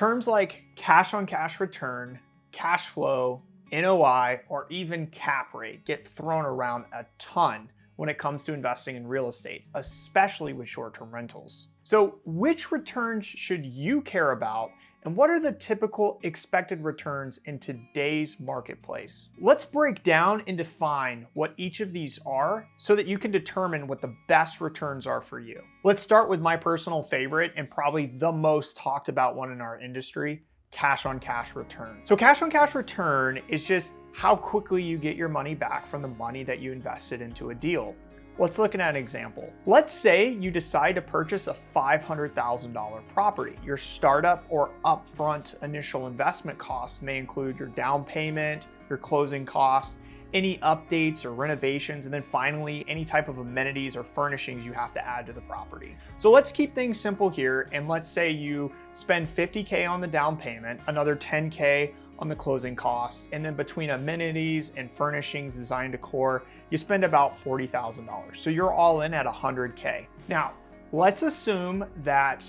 Terms like cash on cash return, cash flow, NOI, or even cap rate get thrown around a ton when it comes to investing in real estate, especially with short-term rentals. So which returns should you care about, and what are the typical expected returns in today's marketplace? Let's break down and define what each of these are so that you can determine what the best returns are for you. Let's start with my personal favorite and probably the most talked about one in our industry, cash on cash return. So cash on cash return is just how quickly you get your money back from the money that you invested into a deal. Let's look at an example. Let's say you decide to purchase a $500,000 property. Your startup or upfront initial investment costs may include your down payment, your closing costs, any updates or renovations, and then finally any type of amenities or furnishings you have to add to the property. So let's keep things simple here, and let's say you spend $50K on the down payment, another $10K on the closing costs, and then between amenities and furnishings, design decor, you spend about $40,000. So you're all in at $100K. Now, let's assume that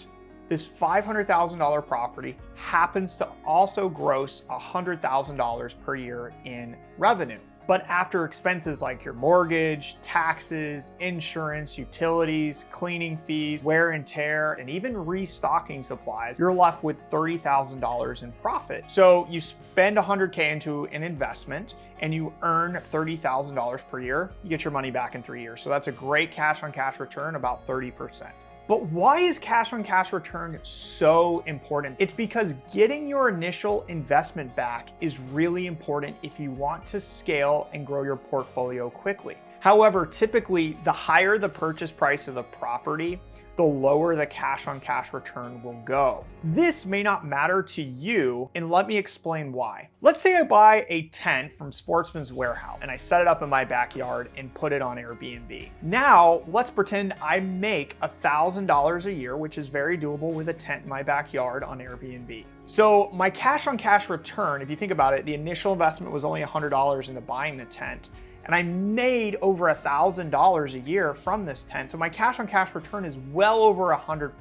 this $500,000 property happens to also gross $100,000 per year in revenue. But after expenses like your mortgage, taxes, insurance, utilities, cleaning fees, wear and tear, and even restocking supplies, you're left with $30,000 in profit. So you spend $100K into an investment and you earn $30,000 per year, you get your money back in 3 years. So that's a great cash on cash return, about 30%. But why is cash on cash return so important? It's because getting your initial investment back is really important if you want to scale and grow your portfolio quickly. However, typically the higher the purchase price of the property, the lower the cash on cash return will go. This may not matter to you, and let me explain why. Let's say I buy a tent from Sportsman's Warehouse and I set it up in my backyard and put it on Airbnb. Now, let's pretend I make $1,000 a year, which is very doable with a tent in my backyard on Airbnb. So my cash on cash return, if you think about it, the initial investment was only $100 into buying the tent, and I made over $1,000 a year from this tent. So my cash on cash return is well over 100%.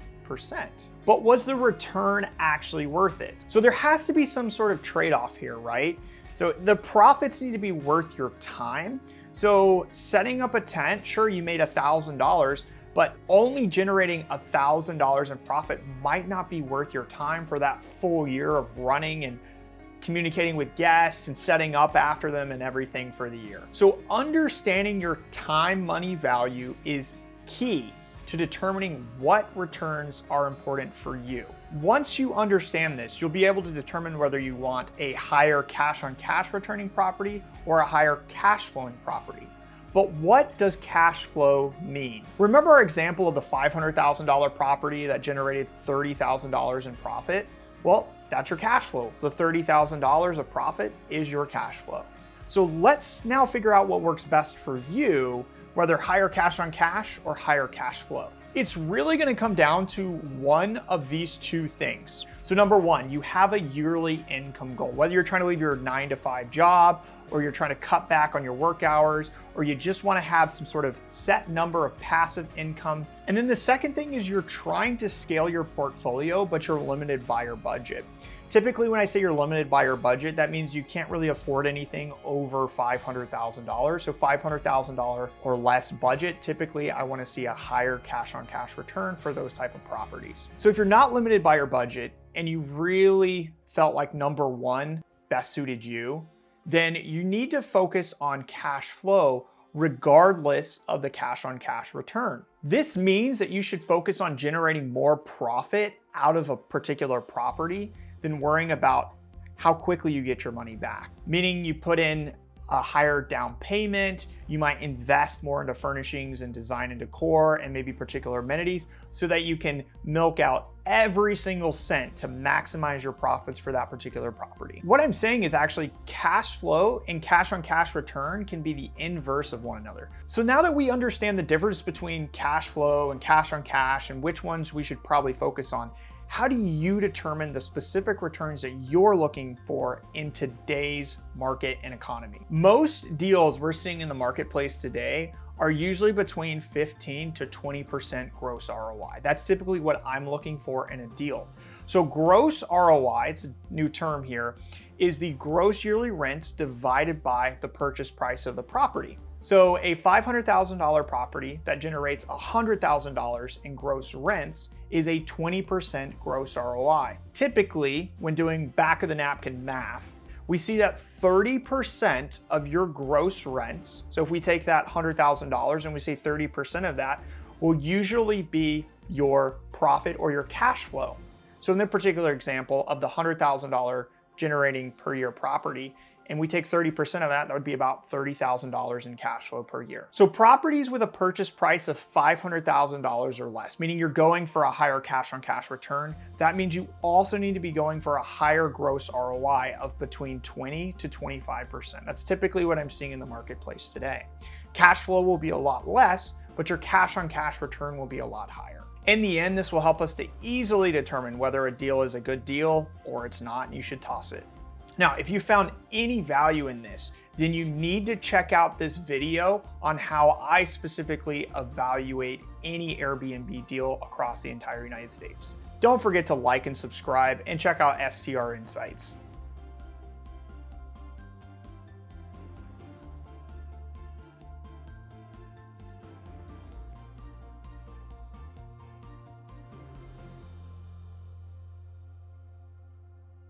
But was the return actually worth it? So there has to be some sort of trade-off here, right? So the profits need to be worth your time. So setting up a tent, sure, you made $1,000, but only generating $1,000 in profit might not be worth your time for that full year of running and communicating with guests and setting up after them and everything for the year. So understanding your time money value is key to determining what returns are important for you. Once you understand this, you'll be able to determine whether you want a higher cash on cash returning property or a higher cash flowing property. But what does cash flow mean? Remember our example of the $500,000 property that generated $30,000 in profit? Well, that's your cash flow. The $30,000 of profit is your cash flow. So let's now figure out what works best for you, whether higher cash on cash or higher cash flow. It's really gonna come down to one of these two things. So number one, you have a yearly income goal, whether you're trying to leave your 9-to-5 job, or you're trying to cut back on your work hours, or you just want to have some sort of set number of passive income. And then the second thing is you're trying to scale your portfolio, but you're limited by your budget. Typically, when I say you're limited by your budget, that means you can't really afford anything over $500,000. So $500,000 or less budget, typically I want to see a higher cash on cash return for those type of properties. So if you're not limited by your budget and you really felt like number one best suited you, then you need to focus on cash flow regardless of the cash on cash return. This means that you should focus on generating more profit out of a particular property than worrying about how quickly you get your money back. Meaning you put in a higher down payment, you might invest more into furnishings and design and decor and maybe particular amenities so that you can milk out every single cent to maximize your profits for that particular property. What I'm saying is actually cash flow and cash on cash return can be the inverse of one another. So now that we understand the difference between cash flow and cash on cash and which ones we should probably focus on, how do you determine the specific returns that you're looking for in today's market and economy? Most deals we're seeing in the marketplace today are usually between 15 to 20% gross ROI. That's typically what I'm looking for in a deal. So gross ROI, it's a new term here, is the gross yearly rents divided by the purchase price of the property. So a $500,000 property that generates $100,000 in gross rents is a 20% gross ROI. Typically, when doing back of the napkin math, we see that 30% of your gross rents, so if we take that $100,000 and we say 30% of that, will usually be your profit or your cash flow. So in the particular example of the $100,000 generating per year property, and we take 30% of that, that would be about $30,000 in cash flow per year. So properties with a purchase price of $500,000 or less, meaning you're going for a higher cash on cash return, that means you also need to be going for a higher gross ROI of between 20 to 25%. That's typically what I'm seeing in the marketplace today. Cash flow will be a lot less, but your cash on cash return will be a lot higher. In the end, this will help us to easily determine whether a deal is a good deal or it's not, and you should toss it. Now, if you found any value in this, then you need to check out this video on how I specifically evaluate any Airbnb deal across the entire United States. Don't forget to like and subscribe and check out STR Insights.